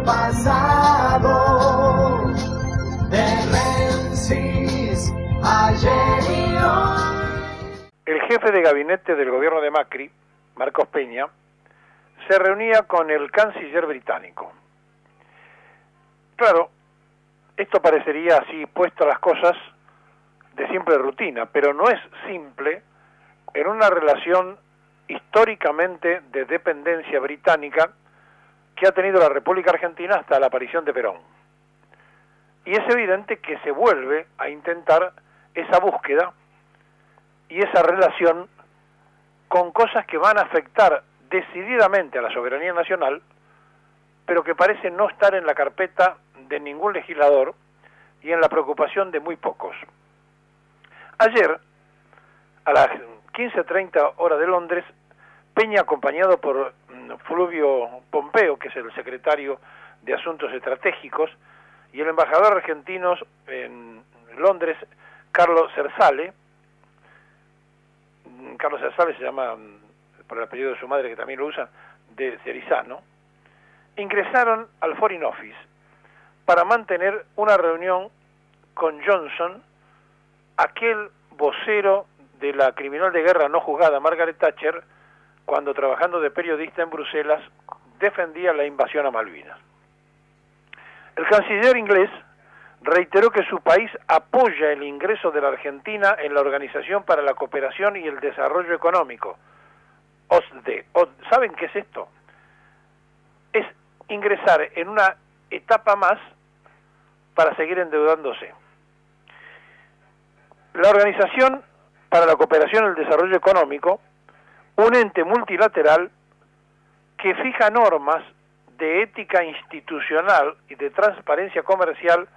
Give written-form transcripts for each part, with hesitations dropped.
pasado, de Menzies, ayer y hoy. El jefe de gabinete del gobierno de Macri, Marcos Peña, se reunía con el canciller británico. Claro, esto parecería así puesto a las cosas de simple rutina, pero no es simple en una relación históricamente de dependencia británica que ha tenido la República Argentina hasta la aparición de Perón. Y es evidente que se vuelve a intentar esa búsqueda y esa relación con cosas que van a afectar decididamente a la soberanía nacional, pero que parece no estar en la carpeta de ningún legislador y en la preocupación de muy pocos. Ayer, a las 15:30 horas de Londres, Peña, acompañado por Fulvio Pompeo, que es el secretario de Asuntos Estratégicos, y el embajador argentino en Londres, Carlos Zersale. Carlos Zersale se llama, por el apellido de su madre, que también lo usa, de Cerizano, ingresaron al Foreign Office para mantener una reunión con Johnson, aquel vocero de la criminal de guerra no juzgada Margaret Thatcher, cuando trabajando de periodista en Bruselas defendía la invasión a Malvinas. El canciller inglés reiteró que su país apoya el ingreso de la Argentina en la Organización para la Cooperación y el Desarrollo Económico, OCDE. ¿Saben qué es esto? Es ingresar en una etapa más para seguir endeudándose. La Organización para la Cooperación y el Desarrollo Económico, un ente multilateral que fija normas de ética institucional y de transparencia comercial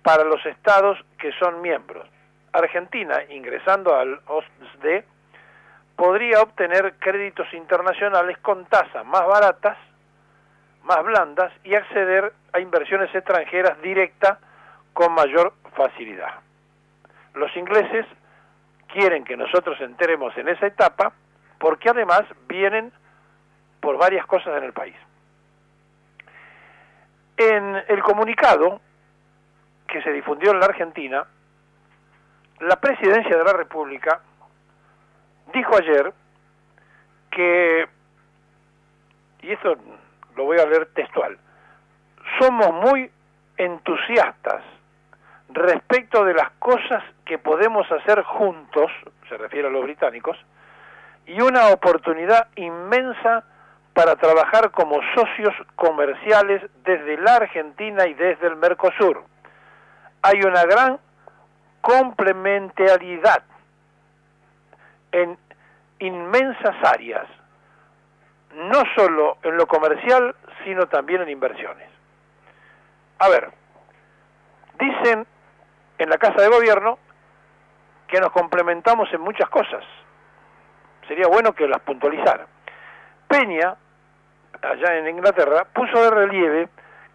para los estados que son miembros. Argentina, ingresando al OCDE, podría obtener créditos internacionales con tasas más baratas, más blandas, y acceder a inversiones extranjeras directas con mayor facilidad. Los ingleses quieren que nosotros entremos en esa etapa porque además vienen por varias cosas en el país. En el comunicado que se difundió en la Argentina, la Presidencia de la República dijo ayer que, y esto lo voy a leer textual, somos muy entusiastas respecto de las cosas que podemos hacer juntos, se refiere a los británicos, y una oportunidad inmensa para trabajar como socios comerciales desde la Argentina y desde el Mercosur. Hay una gran complementariedad en inmensas áreas, no solo en lo comercial, sino también en inversiones. A ver, dicen en la Casa de Gobierno que nos complementamos en muchas cosas. Sería bueno que las puntualizara. Peña, allá en Inglaterra, puso de relieve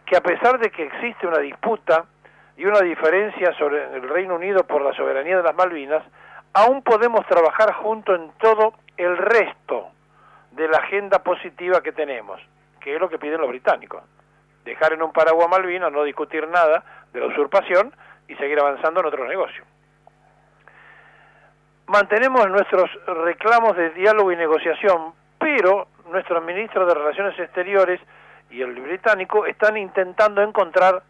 que a pesar de que existe una disputa y una diferencia sobre el Reino Unido por la soberanía de las Malvinas, aún podemos trabajar juntos en todo el resto de la agenda positiva que tenemos, que es lo que piden los británicos. Dejar en un paraguas Malvinas, no discutir nada de la usurpación y seguir avanzando en otros negocios. Mantenemos nuestros reclamos de diálogo y negociación, pero nuestros ministros de Relaciones Exteriores y el británico están intentando encontrar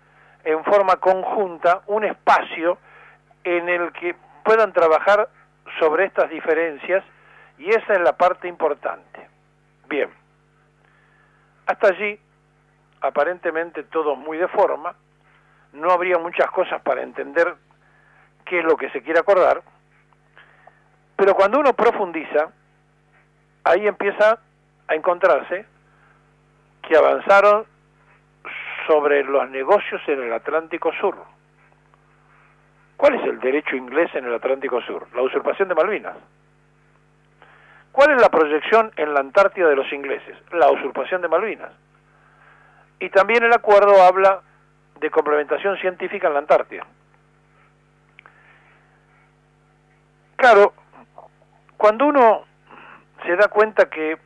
en forma conjunta un espacio en el que puedan trabajar sobre estas diferencias, y esa es la parte importante. Bien, hasta allí aparentemente todo muy de forma, no habría muchas cosas para entender qué es lo que se quiere acordar, pero cuando uno profundiza, ahí empieza a encontrarse que avanzaron sobre los negocios en el Atlántico Sur. ¿Cuál es el derecho inglés en el Atlántico Sur? La usurpación de Malvinas. ¿Cuál es la proyección en la Antártida de los ingleses? La usurpación de Malvinas. Y también el acuerdo habla de complementación científica en la Antártida. Claro, cuando uno se da cuenta que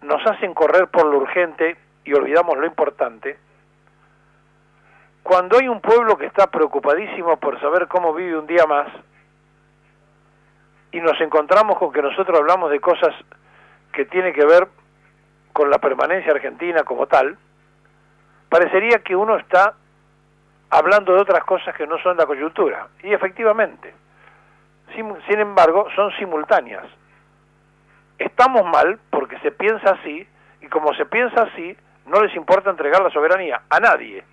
nos hacen correr por lo urgente y olvidamos lo importante, cuando hay un pueblo que está preocupadísimo por saber cómo vive un día más, y nos encontramos con que nosotros hablamos de cosas que tienen que ver con la permanencia argentina como tal, parecería que uno está hablando de otras cosas que no son la coyuntura, y efectivamente, sin embargo, son simultáneas. Estamos mal porque se piensa así, y como se piensa así, no les importa entregar la soberanía a nadie,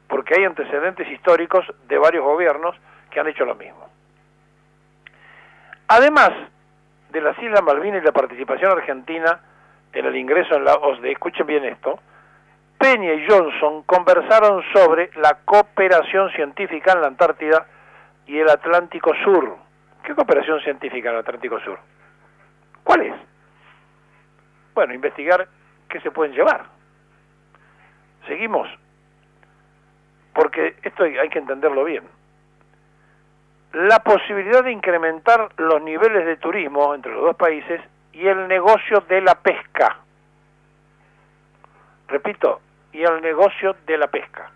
porque hay antecedentes históricos de varios gobiernos que han hecho lo mismo. Además de las Islas Malvinas y la participación argentina en el ingreso en la OSDE, escuchen bien esto, Peña y Johnson conversaron sobre la cooperación científica en la Antártida y el Atlántico Sur. ¿Qué cooperación científica en el Atlántico Sur? ¿Cuál es? Bueno, investigar qué se pueden llevar. Seguimos, porque esto hay que entenderlo bien. La posibilidad de incrementar los niveles de turismo entre los dos países y el negocio de la pesca. Repito, y el negocio de la pesca.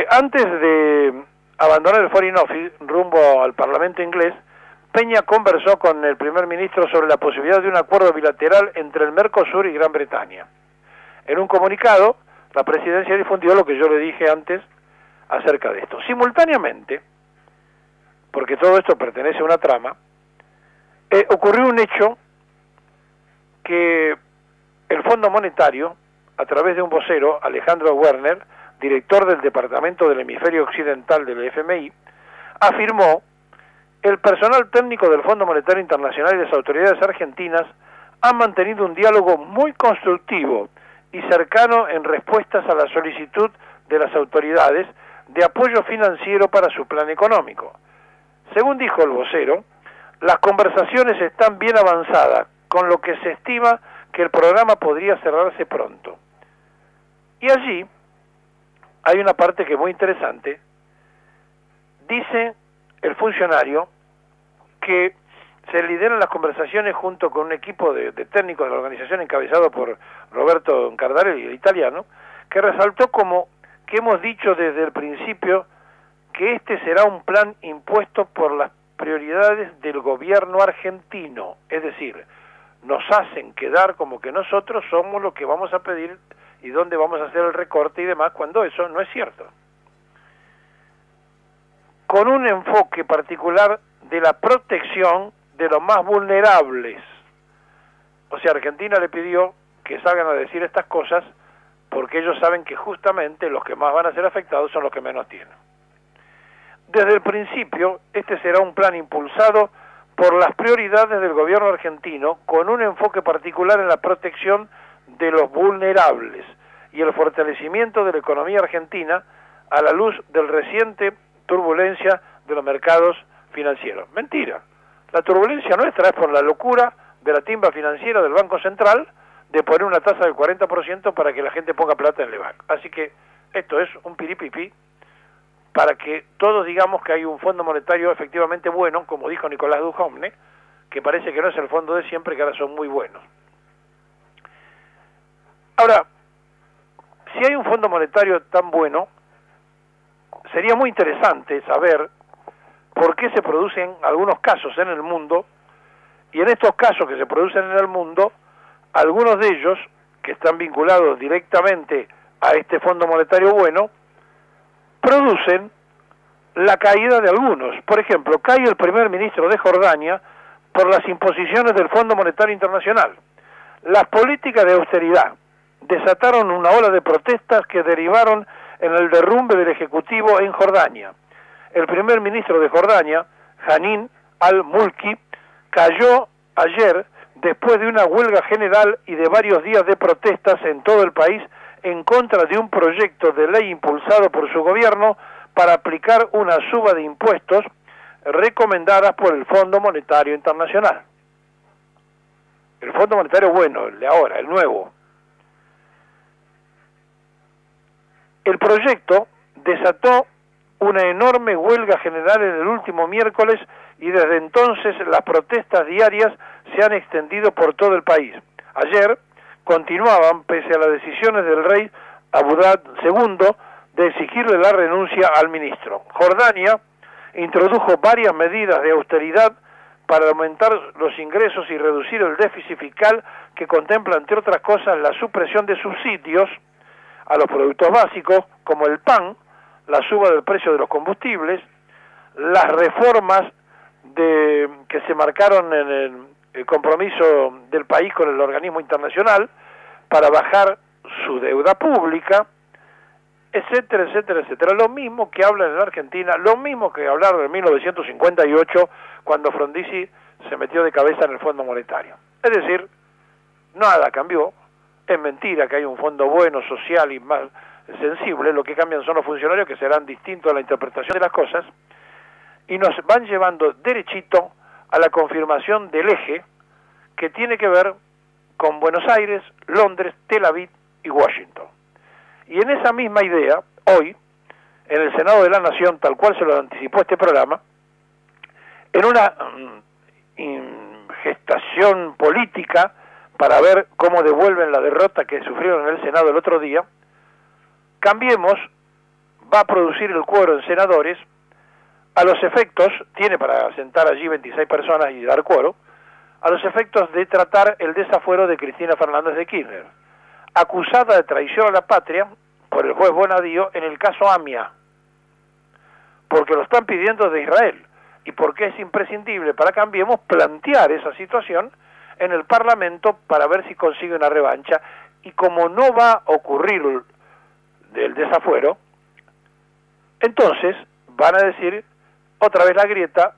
Antes de abandonar el Foreign Office rumbo al Parlamento inglés, Peña conversó con el primer ministro sobre la posibilidad de un acuerdo bilateral entre el Mercosur y Gran Bretaña. En un comunicado, la presidencia difundió lo que yo le dije antes acerca de esto. Simultáneamente, porque todo esto pertenece a una trama, ocurrió un hecho que el Fondo Monetario, a través de un vocero, Alejandro Werner, director del Departamento del Hemisferio Occidental del FMI, afirmó: el personal técnico del Fondo Monetario Internacional y las autoridades argentinas han mantenido un diálogo muy constructivo y cercano en respuestas a la solicitud de las autoridades de apoyo financiero para su plan económico. Según dijo el vocero, las conversaciones están bien avanzadas, con lo que se estima que el programa podría cerrarse pronto. Y allí hay una parte que es muy interesante. Dice el funcionario que se lideran las conversaciones junto con un equipo de técnicos de la organización encabezado por Roberto Cardarelli, el italiano, que resaltó como que hemos dicho desde el principio que este será un plan impuesto por las prioridades del gobierno argentino, es decir, nos hacen quedar como que nosotros somos los que vamos a pedir y dónde vamos a hacer el recorte y demás, cuando eso no es cierto. Con un enfoque particular de la protección de los más vulnerables. O sea, Argentina le pidió que salgan a decir estas cosas porque ellos saben que justamente los que más van a ser afectados son los que menos tienen. Desde el principio, este será un plan impulsado por las prioridades del gobierno argentino, con un enfoque particular en la protección de los vulnerables y el fortalecimiento de la economía argentina a la luz del reciente turbulencia de los mercados financieros. Mentira. La turbulencia nuestra es por la locura de la timba financiera del Banco Central de poner una tasa del 40% para que la gente ponga plata en el banco. Así que esto es un piripipí para que todos digamos que hay un Fondo Monetario efectivamente bueno, como dijo Nicolás Duhovne, que parece que no es el fondo de siempre, que ahora son muy buenos. Ahora, si hay un Fondo Monetario tan bueno, sería muy interesante saber por qué se producen algunos casos en el mundo, y en estos casos que se producen en el mundo, algunos de ellos, que están vinculados directamente a este Fondo Monetario bueno, producen la caída de algunos. Por ejemplo, cae el primer ministro de Jordania por las imposiciones del Fondo Monetario Internacional. Las políticas de austeridad desataron una ola de protestas que derivaron en el derrumbe del Ejecutivo en Jordania. El primer ministro de Jordania, Hanin al-Mulki, cayó ayer después de una huelga general y de varios días de protestas en todo el país en contra de un proyecto de ley impulsado por su gobierno para aplicar una suba de impuestos recomendadas por el Fondo Monetario Internacional. El Fondo Monetario bueno, el de ahora, el nuevo. El proyecto desató una enorme huelga general en el último miércoles y desde entonces las protestas diarias se han extendido por todo el país. Ayer continuaban, pese a las decisiones del rey Abudad II de exigirle la renuncia al ministro. Jordania introdujo varias medidas de austeridad para aumentar los ingresos y reducir el déficit fiscal que contempla, entre otras cosas, la supresión de subsidios a los productos básicos, como el pan, la suba del precio de los combustibles, las reformas que se marcaron en el compromiso del país con el organismo internacional para bajar su deuda pública, etcétera, etcétera, etcétera. Lo mismo que hablan en la Argentina, lo mismo que hablaron en 1958 cuando Frondizi se metió de cabeza en el Fondo Monetario. Es decir, nada cambió, es mentira que hay un fondo bueno, social y más sensible, lo que cambian son los funcionarios que serán distintos a la interpretación de las cosas, y nos van llevando derechito a la confirmación del eje que tiene que ver con Buenos Aires, Londres, Tel Aviv y Washington. Y en esa misma idea, hoy, en el Senado de la Nación, tal cual se lo anticipó este programa, en una gestación política para ver cómo devuelven la derrota que sufrieron en el Senado el otro día, Cambiemos va a producir el quórum en senadores a los efectos, tiene para sentar allí 26 personas y dar quórum, a los efectos de tratar el desafuero de Cristina Fernández de Kirchner, acusada de traición a la patria por el juez Bonadío en el caso AMIA, porque lo están pidiendo de Israel, y porque es imprescindible para Cambiemos plantear esa situación en el Parlamento para ver si consigue una revancha, y como no va a ocurrir el desafuero, entonces van a decir otra vez la grieta,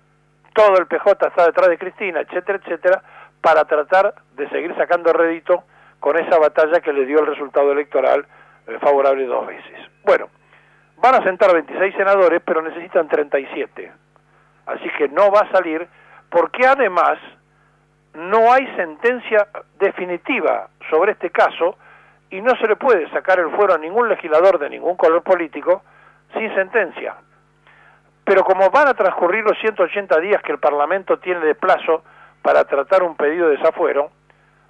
todo el PJ está detrás de Cristina, etcétera, etcétera, para tratar de seguir sacando rédito con esa batalla que le dio el resultado electoral favorable 2 veces. Bueno, van a sentar 26 senadores, pero necesitan 37. Así que no va a salir, porque además no hay sentencia definitiva sobre este caso y no se le puede sacar el fuero a ningún legislador de ningún color político sin sentencia. Pero como van a transcurrir los 180 días que el Parlamento tiene de plazo para tratar un pedido de desafuero,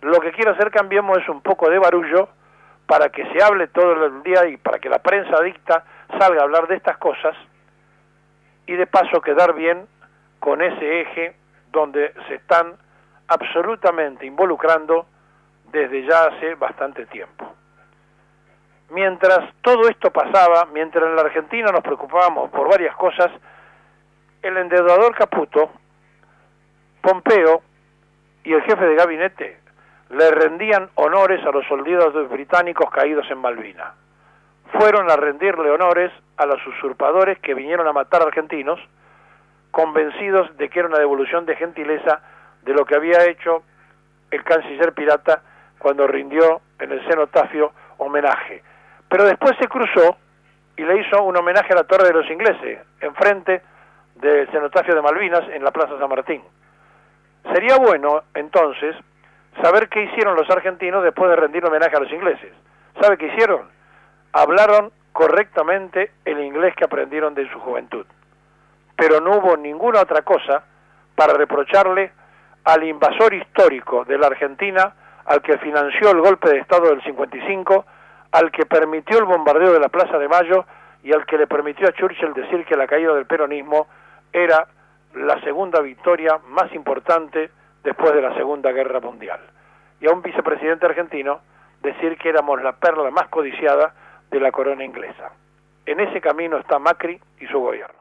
lo que quiere hacer Cambiemos es un poco de barullo para que se hable todo el día y para que la prensa adicta salga a hablar de estas cosas y de paso quedar bien con ese eje donde se están absolutamente involucrando desde ya hace bastante tiempo. Mientras todo esto pasaba, mientras en la Argentina nos preocupábamos por varias cosas, el endeudador Caputo, Pompeo y el jefe de gabinete le rendían honores a los soldados británicos caídos en Malvinas. Fueron a rendirle honores a los usurpadores que vinieron a matar argentinos, convencidos de que era una devolución de gentileza de lo que había hecho el canciller pirata cuando rindió en el cenotafio homenaje. Pero después se cruzó y le hizo un homenaje a la Torre de los Ingleses, enfrente del cenotafio de Malvinas, en la Plaza San Martín. Sería bueno, entonces, saber qué hicieron los argentinos después de rendir homenaje a los ingleses. ¿Sabe qué hicieron? Hablaron correctamente el inglés que aprendieron de su juventud. Pero no hubo ninguna otra cosa para reprocharle al invasor histórico de la Argentina, al que financió el golpe de Estado del 55, al que permitió el bombardeo de la Plaza de Mayo y al que le permitió a Churchill decir que la caída del peronismo era la segunda victoria más importante después de la Segunda Guerra Mundial. Y a un vicepresidente argentino decir que éramos la perla más codiciada de la corona inglesa. En ese camino está Macri y su gobierno.